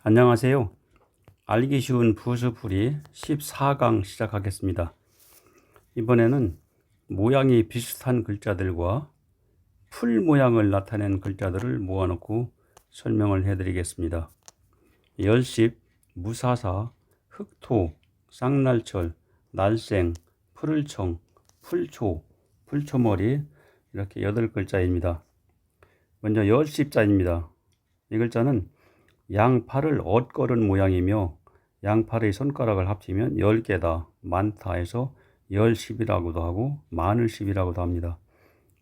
안녕하세요. 알기 쉬운 부수풀이 14강 시작하겠습니다. 이번에는 모양이 비슷한 글자들과 풀 모양을 나타낸 글자들을 모아놓고 설명을 해드리겠습니다. 열십, 무사사, 흑토, 쌍날철, 날생, 푸를청, 풀초, 풀초머리 이렇게 8글자입니다. 먼저 열십자입니다. 이 글자는 양팔을 엇걸은 모양이며 양팔의 손가락을 합치면 10개다, 많다 해서 열십이라고도 하고 마늘십이라고도 합니다.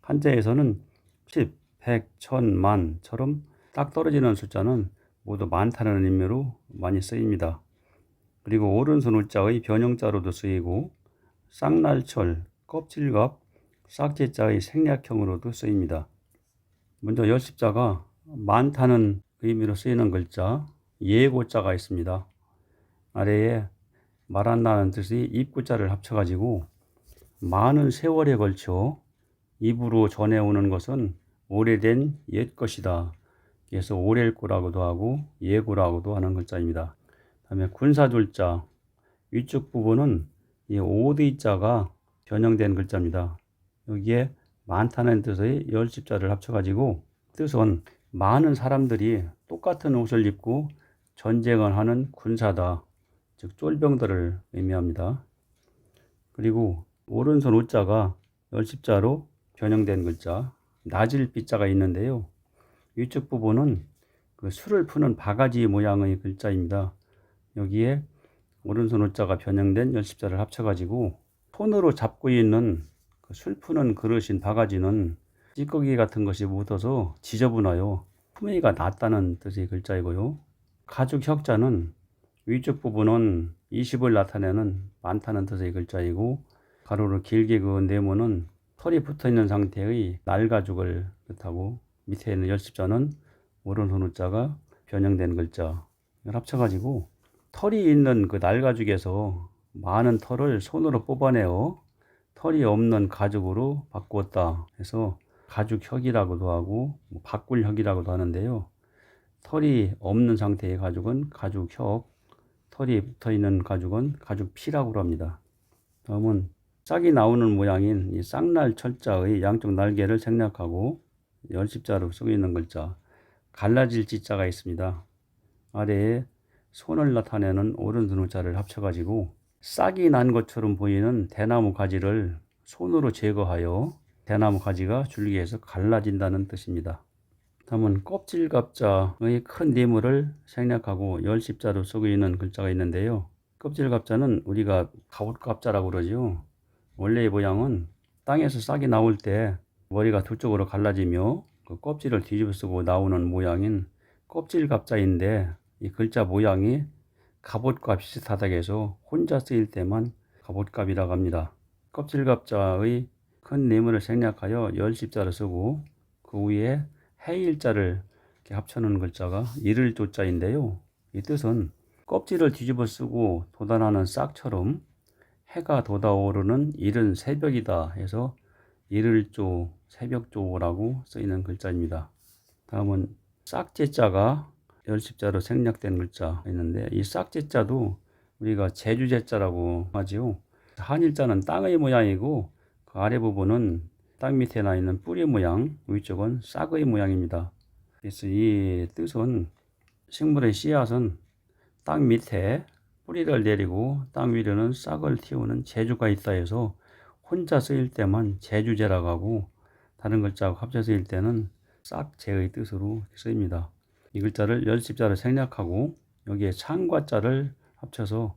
한자에서는 10, 100, 1000, 만처럼 딱 떨어지는 숫자는 모두 많다는 의미로 많이 쓰입니다. 그리고 오른손 우자의 변형자로도 쓰이고 쌍날철, 껍질갑, 싹제자의 생략형으로도 쓰입니다. 먼저 열십자가 많다는 의미로 쓰이는 글자 예고자가 있습니다. 아래에 말한다는 뜻의 입구자를 합쳐가지고 많은 세월에 걸쳐 입으로 전해오는 것은 오래된 옛 것이다. 그래서 오렐구라고도 하고 예고라고도 하는 글자입니다. 다음에 군사줄자 위쪽 부분은 이 오드자가 변형된 글자입니다. 여기에 많다는 뜻의 열십자를 합쳐가지고 뜻은 많은 사람들이 똑같은 옷을 입고 전쟁을 하는 군사다. 즉 쫄병들을 의미합니다. 그리고 오른손 우자가 열십자로 변형된 글자 낮을 빗자가 있는데요. 위쪽 부분은 그 술을 푸는 바가지 모양의 글자입니다. 여기에 오른손 우자가 변형된 열십자를 합쳐가지고 손으로 잡고 있는 그 술 푸는 그릇인 바가지는 찌꺼기 같은 것이 묻어서 지저분하여 품위가 낮다는 뜻의 글자이고요. 가죽 혁자는 위쪽 부분은 20을 나타내는 많다는 뜻의 글자이고 가로로 길게 그은 네모는 털이 붙어있는 상태의 날가죽을 뜻하고 밑에 있는 열십자는 오른손 우자가 변형된 글자 이걸 합쳐가지고 털이 있는 그 날가죽에서 많은 털을 손으로 뽑아내어 털이 없는 가죽으로 바꾸었다 해서 가죽혁이라고도 하고 바꿀혁이라고도 하는데요. 털이 없는 상태의 가죽은 가죽혁, 털이 붙어있는 가죽은 가죽피라고 합니다. 다음은 싹이 나오는 모양인 이 쌍날철자의 양쪽 날개를 생략하고 열십자로 쓰고 있는 글자 갈라질 지자가 있습니다. 아래에 손을 나타내는 오른손 우자를 합쳐가지고 싹이 난 것처럼 보이는 대나무 가지를 손으로 제거하여 대나무 가지가 줄기에서 갈라진다는 뜻입니다. 다음은 껍질갑자의 큰 네모를 생략하고 열십자로 쓰고 있는 글자가 있는데요. 껍질갑자는 우리가 갑옷갑자라고 그러죠. 원래의 모양은 땅에서 싹이 나올 때 머리가 두 쪽으로 갈라지며 그 껍질을 뒤집어 쓰고 나오는 모양인 껍질갑자인데 이 글자 모양이 갑옷과 비슷하다고 해서 혼자 쓰일 때만 갑옷갑이라고 합니다. 껍질갑자의 큰 네모를 생략하여 열십자를 쓰고 그 위에 해일자를 이렇게 합쳐놓은 글자가 이를 조자인데요. 이 뜻은 껍질을 뒤집어 쓰고 돋아나는 싹처럼 해가 돋아오르는 이른 새벽이다 해서 이를조, 새벽조라고 쓰이는 글자입니다. 다음은 싹제자가 열십자로 생략된 글자 있는데 이 싹제자도 우리가 제주제자라고 하지요. 한일자는 땅의 모양이고 그 아래 부분은 땅 밑에 나 있는 뿌리 모양, 위쪽은 싹의 모양입니다. 그래서 이 뜻은 식물의 씨앗은 땅 밑에 뿌리를 내리고 땅 위로는 싹을 틔우는 재주가 있다 해서 혼자 쓰일 때만 재주제라고 하고 다른 글자하고 합쳐 쓰일 때는 싹재의 뜻으로 쓰입니다. 이 글자를 열십자를 생략하고 여기에 창과자를 합쳐서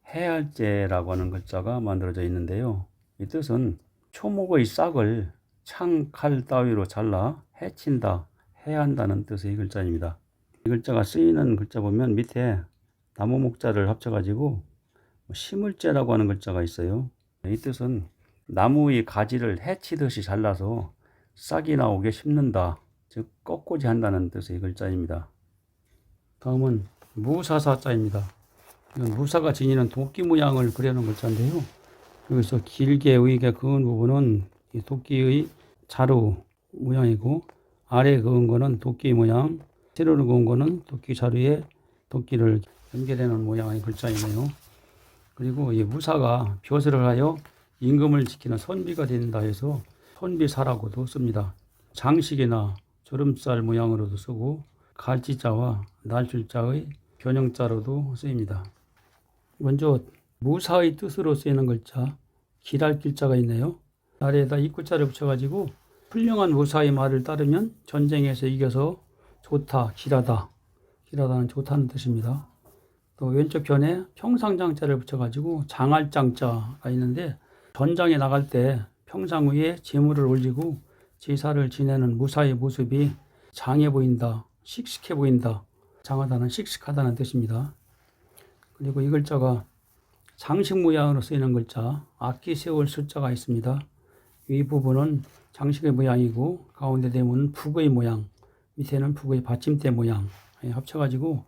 해할제라고 하는 글자가 만들어져 있는데요. 이 뜻은 초목의 싹을 창, 칼 따위로 잘라 해친다, 해한다는 뜻의 글자입니다. 이 글자가 쓰이는 글자 보면 밑에 나무 목자를 합쳐가지고 심을제라고 하는 글자가 있어요. 이 뜻은 나무의 가지를 해치듯이 잘라서 싹이 나오게 심는다, 즉 꺾고지 한다는 뜻의 글자입니다. 다음은 무사사자입니다. 이건 무사가 지니는 도끼 모양을 그려놓은 글자인데요. 여기서 길게 의게 그은 부분은 이 도끼의 자루 모양이고 아래에 그은 거는 도끼 모양, 세로로 그은 거는 도끼 자루의 도끼를 연결해 놓은 모양의 글자이네요. 그리고 이 무사가 벼슬을 하여 임금을 지키는 선비가 된다 해서 선비사라고도 씁니다. 장식이나 주름살 모양으로도 쓰고 갈지자와 날줄자의 변형자로도 쓰입니다. 먼저 무사의 뜻으로 쓰이는 글자 기랄 길자가 있네요. 아래에다 입구자를 붙여가지고 훌륭한 무사의 말을 따르면 전쟁에서 이겨서 좋다, 길하다. 길하다는 좋다는 뜻입니다. 또 왼쪽 편에 평상장자를 붙여가지고 장할장자가 있는데 전장에 나갈 때 평상 위에 재물을 올리고 제사를 지내는 무사의 모습이 장해 보인다, 씩씩해 보인다. 장하다는 씩씩하다는 뜻입니다. 그리고 이 글자가 장식 모양으로 쓰이는 글자 악기 세울 숫자가 있습니다. 위 부분은 장식의 모양이고 가운데 대문은 북의 모양, 밑에는 북의 받침대 모양 합쳐가지고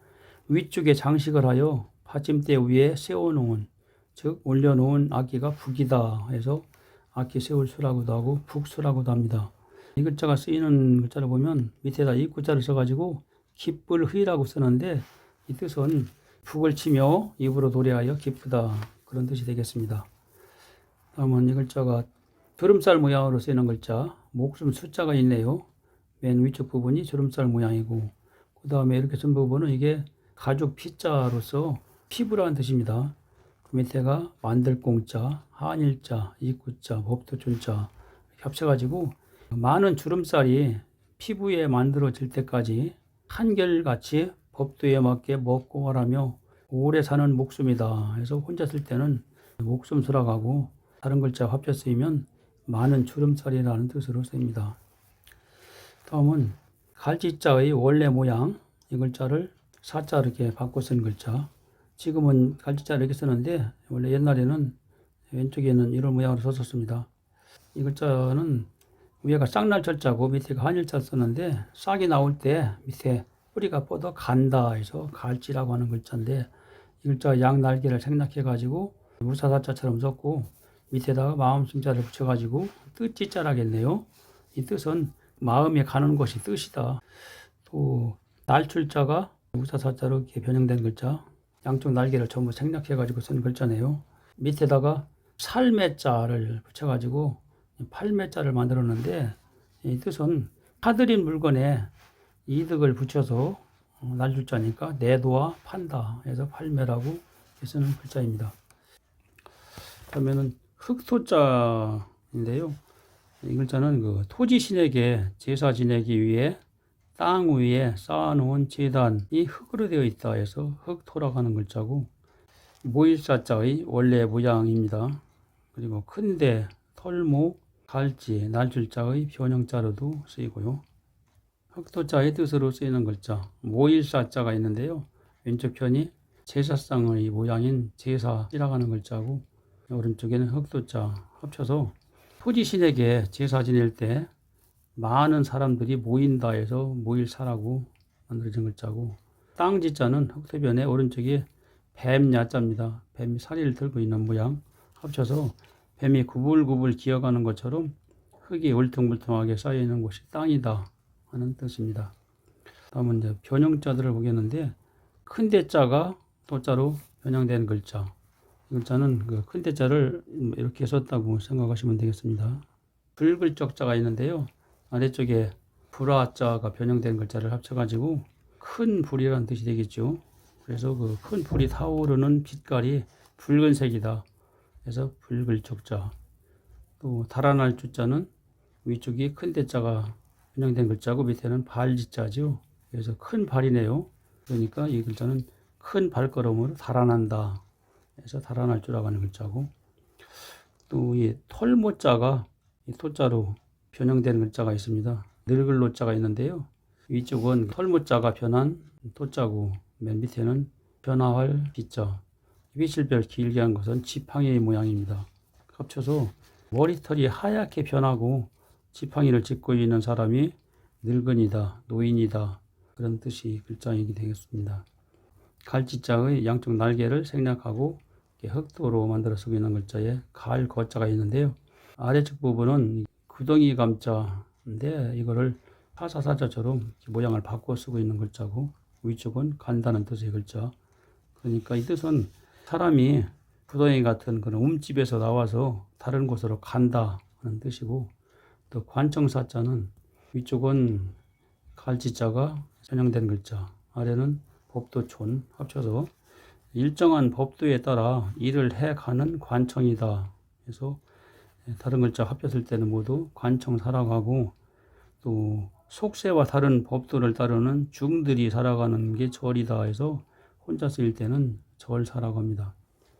위쪽에 장식을 하여 받침대 위에 세워놓은 즉 올려놓은 악기가 북이다 해서 악기 세울 수라고도 하고 북수라고도 합니다. 이 글자가 쓰이는 글자를 보면 밑에다 입구자를 써가지고 기쁠의라고 쓰는데 이 뜻은 북을 치며 입으로 노래하여 기쁘다 그런 뜻이 되겠습니다. 다음은 이 글자가 주름살 모양으로 쓰이는 글자 목숨 숫자가 있네요. 맨 위쪽 부분이 주름살 모양이고 그 다음에 이렇게 쓴 부분은 이게 가죽 피자로서 피부라는 뜻입니다. 그 밑에가 만들공자, 한일자, 입구자, 법도준자 이렇게 합쳐가지고 많은 주름살이 피부에 만들어질 때까지 한결같이 법도에 맞게 먹고 하라며 오래 사는 목숨이다 해서 혼자 쓸 때는 목숨수라고 하고 다른 글자 합쳐 쓰이면 많은 주름살이라는 뜻으로 쓰입니다. 다음은 갈지자의 원래 모양 이 글자를 사자 이렇게 바꿔 쓴 글자 지금은 갈지자 이렇게 쓰는데 원래 옛날에는 왼쪽에는 이런 모양으로 썼었습니다. 이 글자는 위에가 쌍날절자고 밑에가 한일자 썼는데 싹이 나올 때 밑에 뿌리가 뻗어 간다 해서 갈지라고 하는 글자인데 이 글자가 양날개를 생략해 가지고 무사사자처럼 썼고 밑에다가 마음심자를 붙여가지고 뜻지자라겠네요. 이 뜻은 마음에 가는 것이 뜻이다. 또 날출자가 무사사자로 이렇게 변형된 글자 양쪽 날개를 전부 생략해가지고 쓴 글자네요. 밑에다가 삶의 자를 붙여가지고 팔매자를 만들었는데 이 뜻은 사들인 물건에 이득을 붙여서 날줄자니까 내도와 판다 해서 팔매라고 쓰는 글자입니다. 그러면은 흑토자인데요. 이 글자는 그 토지신에게 제사 지내기 위해 땅 위에 쌓아놓은 제단이 흙으로 되어 있다 해서 흑토라고 하는 글자고 모일사자의 원래 모양입니다. 그리고 큰대, 털목, 갈지, 날줄자의 변형자로도 쓰이고요. 흑토자의 뜻으로 쓰이는 글자 모일사자가 있는데요. 왼쪽 편이 제사상의 모양인 제사이라고 하는 글자고 오른쪽에는 흑토자 합쳐서 토지신에게 제사 지낼 때 많은 사람들이 모인다 해서 모일사라고 만들어진 글자고 땅지자는 흑토변의 오른쪽에 뱀야자입니다. 뱀이 사리를 들고 있는 모양 합쳐서 뱀이 구불구불 기어가는 것처럼 흙이 울퉁불퉁하게 쌓여있는 곳이 땅이다 하는 뜻입니다. 다음은 이제 변형자들을 보겠는데 큰 대자가 도자로 변형된 글자 이 글자는 그 큰 대자를 이렇게 썼다고 생각하시면 되겠습니다. 불글적자가 있는데요. 아래쪽에 불화자가 변형된 글자를 합쳐가지고 큰 불이라는 뜻이 되겠죠. 그래서 그 큰 불이 타오르는 빛깔이 붉은색이다. 그래서 불글적자. 또 달아날 주자는 위쪽이 큰 대자가 변형된 글자고 밑에는 발지자죠. 그래서 큰 발이네요. 그러니까 이 글자는 큰 발걸음으로 달아난다. 그래서 달아날 주라고 하는 글자고 또 이 털모자가 이 토자로 변형된 글자가 있습니다. 늙을로자가 있는데요. 위쪽은 털모자가 변한 토자고 맨 밑에는 변화할 기자. 빛을별 길게 한 것은 지팡이의 모양입니다. 합쳐서 머리털이 하얗게 변하고 지팡이를 짚고 있는 사람이 늙은이다, 노인이다 그런 뜻이 글자이게 되겠습니다. 갈지자의 양쪽 날개를 생략하고 흑도로 만들어 쓰고 있는 글자에 갈거자가 있는데요. 아래쪽 부분은 구덩이 감자인데 이거를 사사사자처럼 모양을 바꿔 쓰고 있는 글자고 위쪽은 간다는 뜻의 글자. 그러니까 이 뜻은 사람이 구덩이 같은 그런 움집에서 나와서 다른 곳으로 간다 하는 뜻이고, 또 관청사자는 위쪽은 갈지자가 전형된 글자, 아래는 법도촌 합쳐서 일정한 법도에 따라 일을 해가는 관청이다. 그래서 다른 글자 합쳤을 때는 모두 관청사라고 하고, 또 속세와 다른 법도를 따르는 중들이 살아가는 게 절이다 해서 혼자 쓰일 때는 절사라고 합니다.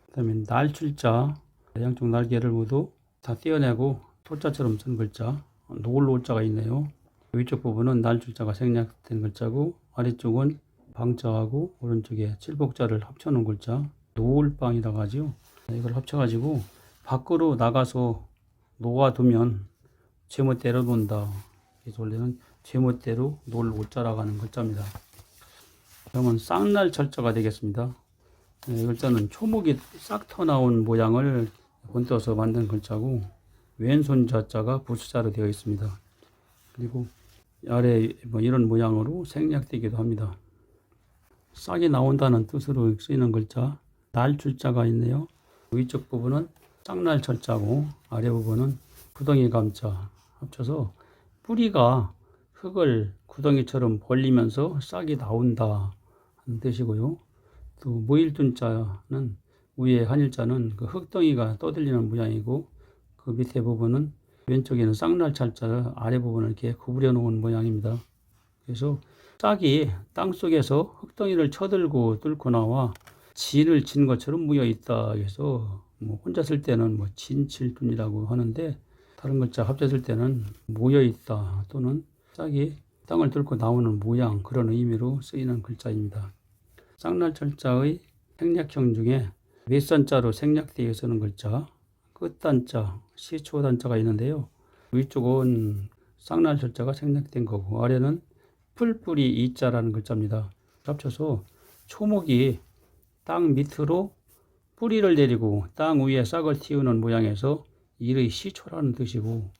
그 다음에 날출자, 양쪽 날개를 모두 다 떼어내고 소자처럼 쓴 글자, 노을노자가 있네요. 위쪽 부분은 날출자가 생략된 글자고, 아래쪽은 방자하고 오른쪽에 칠복자를 합쳐놓은 글자, 노을방이라고 하죠. 이걸 합쳐가지고 밖으로 나가서 놓아두면 제멋대로 논다. 그래서 원래는 제멋대로 놀 오자라고 하는 글자입니다. 그러면 쌍날 철자가 되겠습니다. 이 글자는 초목이 싹 터나온 모양을 본떠서 만든 글자고, 왼손 자자가 부수자로 되어 있습니다. 그리고 아래 이런 모양으로 생략되기도 합니다. 싹이 나온다는 뜻으로 쓰이는 글자, 날출자가 있네요. 위쪽 부분은 쌍날 철자고, 아래 부분은 구덩이 감자 합쳐서 뿌리가 흙을 구덩이처럼 벌리면서 싹이 나온다 하는 뜻이고요. 또 무일둔자는 위에 한일자는 그 흙덩이가 떠들리는 모양이고, 그 밑에 부분은 왼쪽에는 쌍날찰자, 아래 부분을 이렇게 구부려 놓은 모양입니다. 그래서 싹이 땅속에서 흙덩이를 쳐들고 뚫고 나와 진을 친 것처럼 무여 있다 해서 혼자 쓸 때는 진칠둔이라고 하는데, 다른 글자 합쳤을 때는 모여 있다 또는 싹이 땅을 뚫고 나오는 모양, 그런 의미로 쓰이는 글자입니다. 쌍날철자의 생략형 중에 윗선자로 생략되어 쓰는 글자, 끝단자, 시초단자가 있는데요. 위쪽은 쌍날철자가 생략된 거고, 아래는 풀뿌리 이자라는 글자입니다. 합쳐서 초목이 땅 밑으로 뿌리를 내리고 땅 위에 싹을 틔우는 모양에서 일의 시초라는 뜻이고,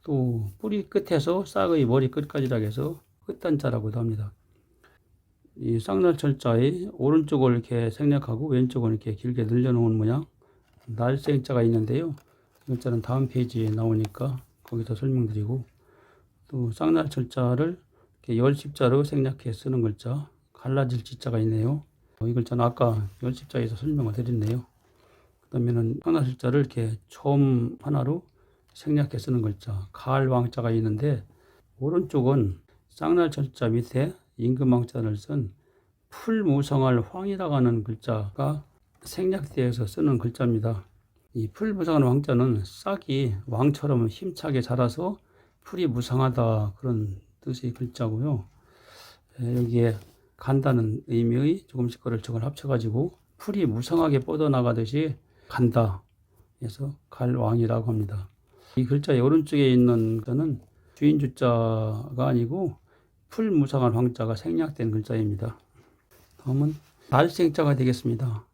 또 뿌리 끝에서 싹의 머리 끝까지라 해서 끝단자라고도 합니다. 이 쌍날철자의 오른쪽을 이렇게 생략하고 왼쪽을 이렇게 길게 늘려놓은 모양, 날생자가 있는데요. 이 글자는 다음 페이지에 나오니까 거기서 설명드리고, 또 쌍날철자를 이렇게 열십자로 생략해 쓰는 글자, 갈라질 지자가 있네요. 이 글자는 아까 열십자에서 설명을 드렸네요. 그 다음에는 쌍날철자를 이렇게 점 하나로 생략해 쓰는 글자, 갈왕자가 있는데, 오른쪽은 쌍날철자 밑에 임금왕자를 쓴 풀무성할 황이라고 하는 글자가 생략되어서 쓰는 글자입니다. 이 풀무성할 황자는 싹이 왕처럼 힘차게 자라서 풀이 무성하다, 그런 뜻의 글자고요. 여기에 간다는 의미의 조금씩 거를 저걸 합쳐가지고 풀이 무성하게 뻗어나가듯이 간다 해서 갈왕이라고 합니다. 이 글자의 오른쪽에 있는 것은 주인주자가 아니고 풀무성한 황자가 생략된 글자입니다. 다음은 날생자가 되겠습니다.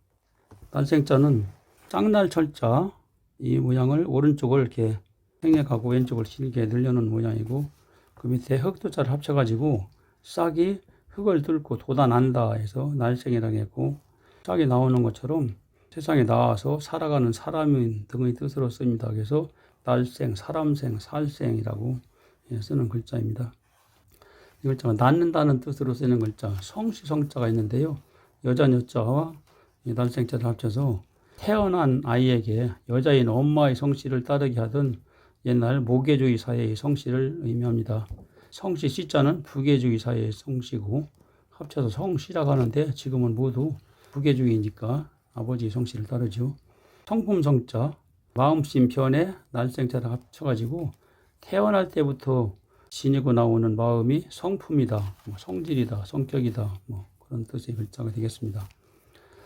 날생자는 쌍날철자, 이 모양을 오른쪽을 이렇게 생략하고 왼쪽을 길게 늘려놓은 모양이고, 그 밑에 흙도자를 합쳐가지고 싹이 흙을 뚫고 돋아난다 해서 날생이라고 했고, 싹이 나오는 것처럼 세상에 나와서 살아가는 사람 등의 뜻으로 씁니다. 그래서 날생, 사람생, 살생이라고 쓰는 글자입니다. 이 글자가 낳는다는 뜻으로 쓰는 글자, 성시성자가 있는데요. 여자 여자와 날생자를 합쳐서 태어난 아이에게 여자인 엄마의 성씨를 따르게 하던 옛날 모계주의 사회의 성씨를 의미합니다. 성씨 씨자는 부계주의 사회의 성씨고, 합쳐서 성씨라고 하는데 지금은 모두 부계주의니까 아버지의 성씨를 따르죠. 성품성자, 마음씨 편에 날생자를 합쳐가지고 태어날 때부터 지니고 나오는 마음이 성품이다, 성질이다, 성격이다, 그런 뜻의 글자가 되겠습니다.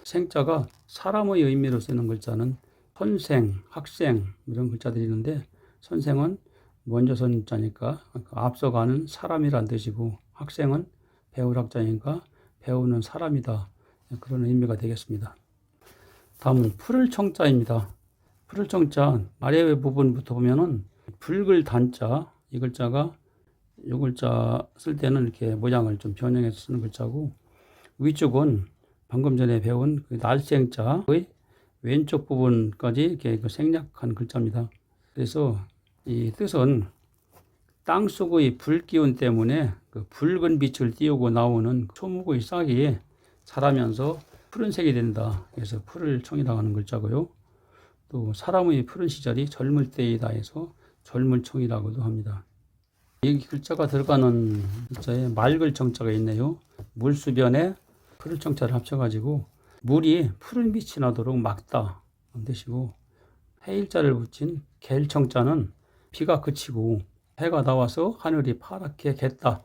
생자가 사람의 의미로 쓰는 글자는 선생, 학생 이런 글자들이 있는데, 선생은 먼저 선자니까 앞서가는 사람이란 뜻이고, 학생은 배울 학자니까 배우는 사람이다, 그런 의미가 되겠습니다. 다음은 풀을 청자입니다. 풀을 청자 아래 부분부터 보면은 붉을 단자, 이 글자가 이 글자 쓸 때는 이렇게 모양을 좀 변형해서 쓰는 글자고, 위쪽은 방금 전에 배운 그 날생자의 왼쪽 부분까지 이렇게 생략한 글자입니다. 그래서 이 뜻은 땅속의 불기운 때문에 그 붉은 빛을 띄우고 나오는 소목의 싹이 자라면서 푸른색이 된다. 그래서 푸를 청이라고 하는 글자고요. 또 사람의 푸른 시절이 젊을 때이다 해서 젊을 청이라고도 합니다. 이 글자가 들어가는 글자에 맑을 정자가 있네요. 물수변에 푸른 청자를 합쳐가지고 물이 푸른 빛이 나도록 막다 뜻이고, 해일자를 붙인 갤 청자는 비가 그치고 해가 나와서 하늘이 파랗게 겠다.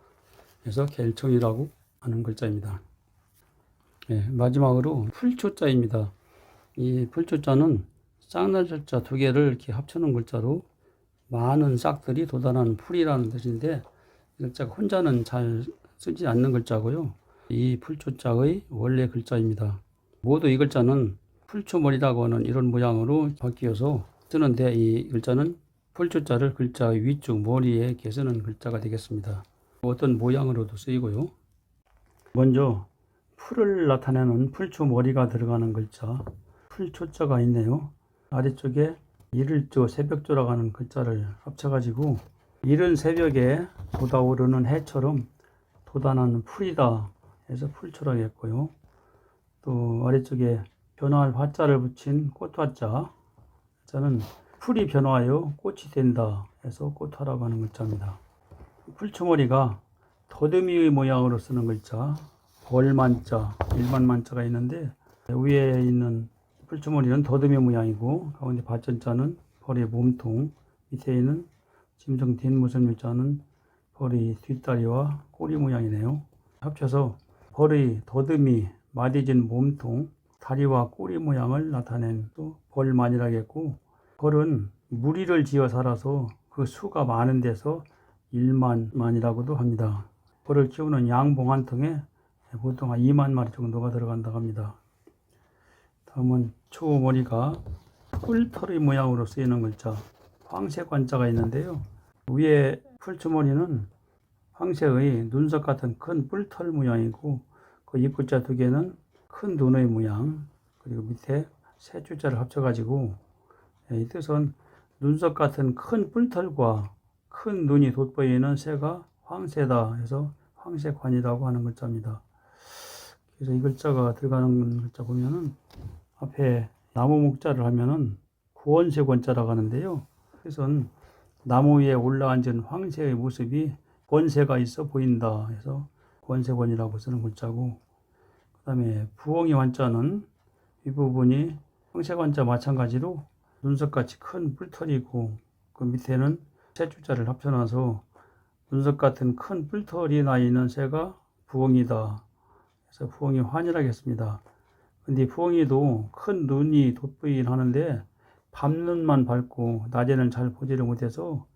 그래서 갤청이라고 하는 글자입니다. 네, 마지막으로 풀초자입니다. 이 풀초자는 쌍날절자 두 개를 이렇게 합쳐놓은 글자로 많은 싹들이 돋아나는 풀이라는 뜻인데, 이 글자가 혼자는 잘 쓰지 않는 글자고요. 이 풀초자의 원래 글자입니다. 모두 이 글자는 풀초머리라고 하는 이런 모양으로 바뀌어서 쓰는데, 이 글자는 풀초자를 글자의 위쪽 머리에 이렇게 쓰는 글자가 되겠습니다. 어떤 모양으로도 쓰이고요. 먼저 풀을 나타내는 풀초머리가 들어가는 글자 풀초자가 있네요. 아래쪽에 이를조 새벽조라고 하는 글자를 합쳐가지고 이른 새벽에 돋아오르는 해처럼 돋아나는 풀이다 해서 풀초라고 했고요. 또 아래쪽에 변화할 화자를 붙인 꽃화자, 자는 풀이 변화하여 꽃이 된다 해서 꽃화라고 하는 글자입니다. 풀초머리가 더듬이의 모양으로 쓰는 글자 벌만자, 일반만자가 있는데, 위에 있는 풀초머리는 더듬이 모양이고 가운데 받전자는 벌의 몸통, 밑에 있는 짐승 뒷모습자는 벌의 뒷다리와 꼬리 모양이네요. 합쳐서 벌의 더듬이, 마디진 몸통, 다리와 꼬리 모양을 나타낸 또 벌만이라고 했고, 벌은 무리를 지어 살아서 그 수가 많은 데서 일만만이라고도 합니다. 벌을 키우는 양봉 한 통에 보통 한 2만 마리 정도가 들어간다고 합니다. 다음은 초머리가 뿔털의 모양으로 쓰이는 글자 황새관자가 있는데요. 위에 풀초머리는 황새의 눈썹 같은 큰 뿔털 모양이고, 그 입구자 두 개는 큰 눈의 모양, 그리고 밑에 세 줄자를 합쳐가지고 이 뜻은 눈썹 같은 큰 뿔털과 큰 눈이 돋보이는 새가 황새다 해서 황새관이라고 하는 글자입니다. 그래서 이 글자가 들어가는 글자 보면은 앞에 나무 목자를 하면은 권새권자라고 하는데요. 그래서 나무 위에 올라앉은 황새의 모습이 권새가 있어 보인다 해서 권새권이라고 쓰는 글자고, 그 다음에 부엉이 완자는 이 부분이 황새관자 마찬가지로 눈썹같이 큰 뿔털이고, 그 밑에는 세 줄자를 합쳐놔서 눈썹 같은 큰 뿔털이 나 있는 새가 부엉이다. 그래서 부엉이 환이라고 했습니다. 근데 부엉이도 큰 눈이 돋보이긴 하는데 밤눈만 밝고 낮에는 잘 보지를 못해서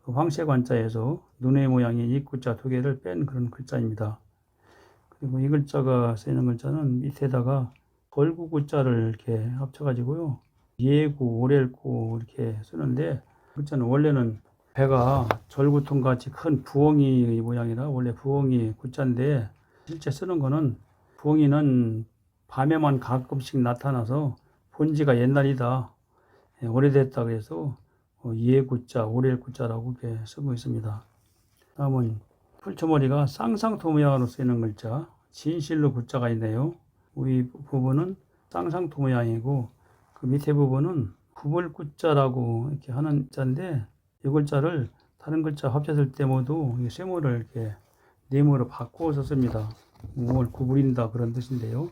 그 황새관자에서 눈의 모양이 입구자 두 개를 뺀 그런 글자입니다. 그리고 이 글자가 쓰이는 글자는 밑에다가 걸구구자를 이렇게 합쳐가지고요. 예구, 오렐구 이렇게 쓰는데, 글자는 원래는 배가 절구통 같이 큰 부엉이의 모양이라 원래 부엉이 구자인데, 실제 쓰는 거는 부엉이는 밤에만 가끔씩 나타나서 본지가 옛날이다, 오래됐다 그래서 예구자, 오렐구자라고 이렇게 쓰고 있습니다. 다음은 풀초머리가 쌍상토 모양으로 쓰이는 글자 진실로 구자가 있네요. 위 부분은 쌍상토 모양이고 그 밑에 부분은 구불구자라고 이렇게 하는 자인데, 이 글자를 다른 글자 합쳤을 때 모두 쇠모를 이렇게 네모로 바꾸어서 씁니다. 몸을 구부린다 그런 뜻인데요.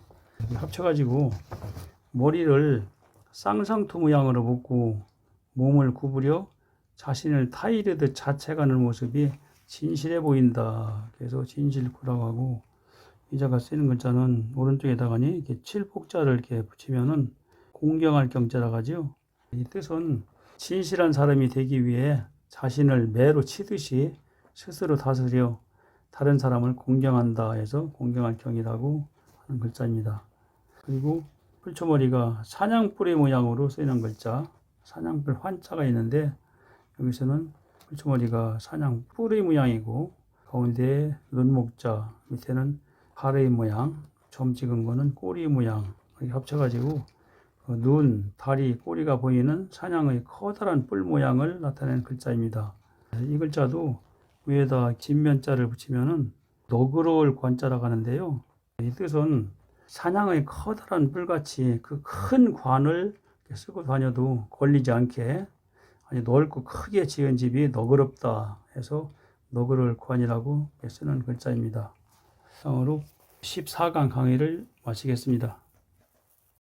합쳐가지고 머리를 쌍상토 모양으로 묶고 몸을 구부려 자신을 타이르듯 자책하는 모습이 진실해 보인다. 그래서 진실구라고 하고, 이 자가 쓰는 글자는 오른쪽에다가니 이렇게 칠복자를 이렇게 붙이면은 공경할 경자라고 하죠. 이 뜻은 진실한 사람이 되기 위해 자신을 매로 치듯이 스스로 다스려 다른 사람을 공경한다 해서 공경할 경이라고 하는 글자입니다. 그리고 풀초머리가 사냥뿔의 모양으로 쓰이는 글자 사냥뿔 환자가 있는데, 여기서는 풀초머리가 사냥뿔의 모양이고 가운데에 눈목자, 밑에는 발의 모양, 점 찍은 거는 꼬리 모양 이렇게 합쳐가지고 눈, 다리, 꼬리가 보이는 사냥의 커다란 뿔 모양을 나타내는 글자입니다. 이 글자도 위에다 진면자를 붙이면은 너그러울 관자라고 하는데요. 이 뜻은 사냥의 커다란 뿔같이 그 큰 관을 쓰고 다녀도 걸리지 않게 아주 넓고 크게 지은 집이 너그럽다 해서 너그러울 관이라고 쓰는 글자입니다. 이상으로 14강 강의를 마치겠습니다.